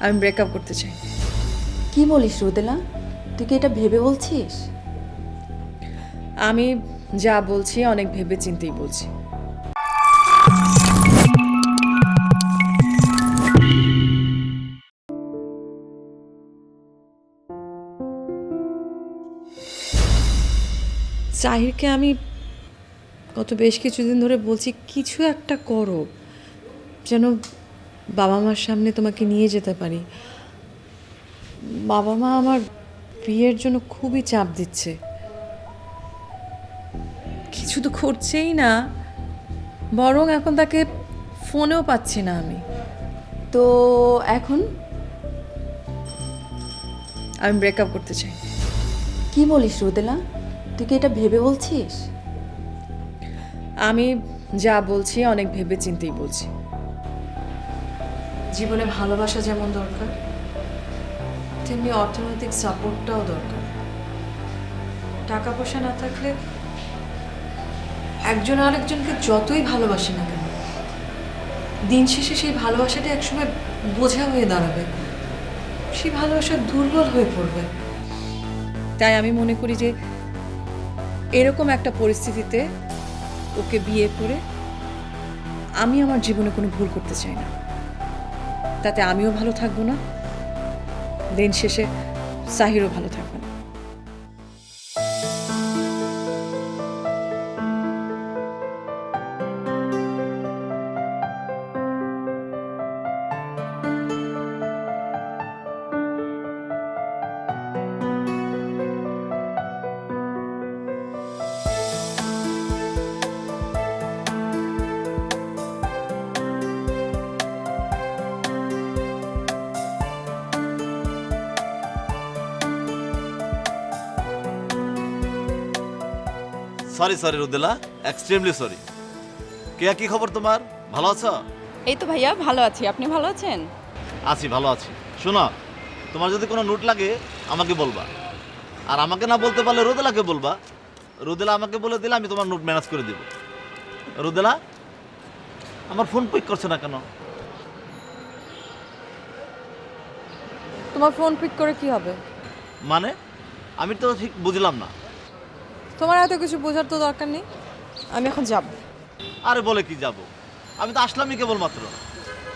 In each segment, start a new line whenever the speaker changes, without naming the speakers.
আমি ব্রেকআপ করতে চাই।
কি বলিস রোদেলা? তুই কি এটা ভেবে বলছিস?
আমি যা বলছি অনেক ভেবে চিন্তেই বলছি। জাহিরকে আমি গত বেশ কিছুদিন ধরে বলছি কিছু একটা করো, যেন বাবা মার সামনে তোমাকে নিয়ে যেতে পারি। বাবা মা আমার বিয়ের জন্য খুবই চাপ দিচ্ছে। কিছু তো করছেই না, বরং এখন তাকে ফোনেও পাচ্ছি না আমি।
তো এখন
আমি ব্রেকআপ করতে চাই।
কি বলিস রোদেলা? তুই কি এটা ভেবে বলছিস?
আমি যা বলছি অনেক ভেবে চিন্তেই বলছি। জীবনে ভালোবাসা যেমন দরকার, তেমনি অর্থনৈতিক সাপোর্টটাও দরকার। টাকা পয়সা না থাকলে একজন আরেকজনকে যতই ভালোবাসে না কেন, দিন শেষে সেই ভালোবাসাটা একসময় বোঝা হয়ে দাঁড়াবে, সেই ভালোবাসা দুর্বল হয়ে পড়বে। তাই আমি মনে করি যে এরকম একটা পরিস্থিতিতে ওকে বিয়ে করে আমি আমার জীবনে কোনো ভুল করতে চাই না। তাতে আমিও ভালো থাকবো না, দিন শেষে সাহিরও ভালো থাকবে না।
Sorry sorry Rudela, extremely sorry. Keya, কি খবর তোমার? ভালো আছো?
এই তো ভাইয়া ভালো আছি, আপনি ভালো আছেন?
আছি, ভালো আছি। শোনো, তোমার যদি কোনো নোট লাগে আমাকে বলবা, আর আমাকে না বলতে পারলে রুদেলাকে বলবা। রুদেলা আমাকে বলে দিলে আমি তোমার নোট ম্যানেজ করে দিব। রুদেলা, আমার ফোন পিক করছে না কেন?
তোমার ফোন পিক করে কি হবে?
মানে আমি তো ঠিক বুঝলাম না।
তোমার এত কিছু বোঝার তো দরকার নেই, আমি এখন যাব।
আরে বলে কি যাব, আমি তো আসলামই কেবলমাত্র।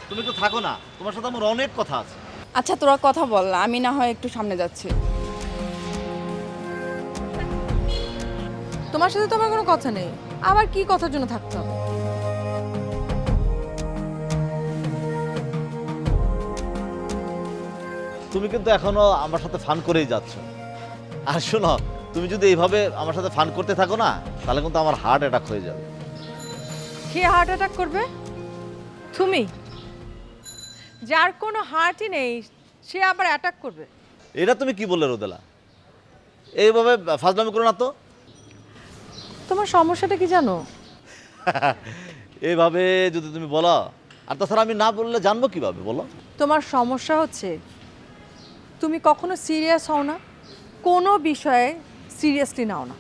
তুমি তো থাকো না, তোমার সাথে আমার অনেক কথা আছে।
আচ্ছা তোরা কথা বল, আমি না হয় একটু সামনে যাচ্ছি।
তোমার সাথে তো আমার কোনো কথা নেই, আবার কি কথার জন্য থাকতে হবে?
তুমি কিন্তু এখনো আমার সাথে ফান করেই যাচ্ছ। আর শোনো, তুমি যদি এইভাবে আমার সাথে ফান করতে থাকো না, তাহলে কিন্তু আমার হার্ট অ্যাটাক হয়ে যাবে।
কে হার্ট অ্যাটাক করবে? তুমি? যার কোনো হার্টই নেই সে আবার অ্যাটাক করবে?
এটা তুমি কি বললে রোদেলা? এইভাবে ফাজলামি করো না তো।
তোমার সমস্যাটা কি জানো?
এইভাবে যদি তুমি বলো, আর তাছাড়া আমি না বললে জানবো কিভাবে বলো?
তোমার সমস্যা হচ্ছে তুমি কখনো সিরিয়াস হও না, কোনো বিষয়ে সিরিয়াসলি নাও না।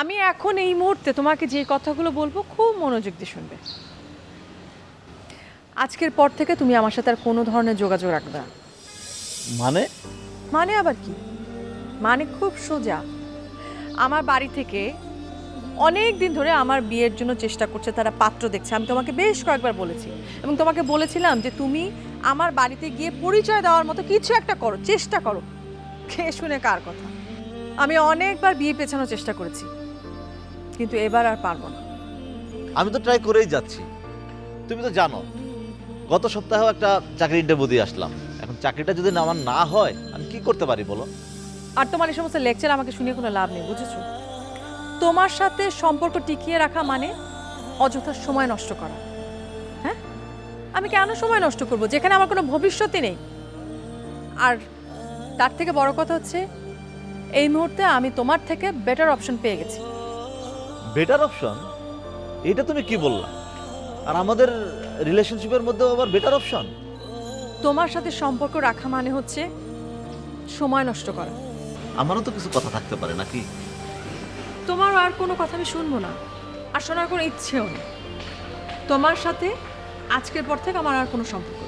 আমি এখন এই মুহূর্তে তোমাকে যে কথাগুলো বলবো খুব মনোযোগ দিয়ে শুনবে। আজকের পর থেকে তুমি আমার সাথে আর কোনো ধরনের যোগাযোগ রাখবে না।
মানে?
মানে আবার কি? মানে খুব সোজা। আমার বাড়ি থেকে অনেক দিন ধরে আমার বিয়ের জন্য চেষ্টা করছে, তারা পাত্র দেখছে। আমি তোমাকে বেশ কয়েকবার বলেছি এবং তোমাকে বলেছিলাম যে তুমি আমার বাড়িতে গিয়ে পরিচয় দেওয়ার মতো কিছু একটা করো, চেষ্টা করো। কে শুনে কার কথা? আমি অনেকবার বিয়ে পেছানোর চেষ্টা করেছি, কিন্তু এবার আর পারবো না।
আমি তো ট্রাই করেই যাচ্ছি। তুমি তো জানো, গত সপ্তাহেও একটা চাকরি ইন্টারভিউ দিয়ে আসলাম। এখন চাকরিটা যদি আমার না হয়, আমি কি করতে পারি বলো?
আর তোমার এই সমস্ত লেকচার আমাকে শুনিয়ে কোনো লাভ নেই, বুঝেছো? তোমার সাথে সম্পর্ক টিকিয়ে রাখা মানে অযথা সময় নষ্ট করা। হ্যাঁ, আমি কেন সময় নষ্ট করব যেখানে আমার কোনো ভবিষ্যৎই নেই? আর তার থেকে বড় কথা হচ্ছে এই মুহূর্তে আমি তোমার থেকে বেটার অপশন পেয়ে গেছি।
Better option? এটা তুমি কি বললা? আর আমাদের রিলেশনশিপের মধ্যেও আবার বেটার অপশন?
তোমার সাথে সম্পর্ক রাখা মানে হচ্ছে সময় নষ্ট করা।
আমারও তো কিছু কথা থাকতে পারে নাকি?
তোমার আর কোনো কথা আমি শুনবো না, আর শোনার কোনো ইচ্ছেও নেই। তোমার সাথে আজকের পর থেকে আমার আর কোনো সম্পর্ক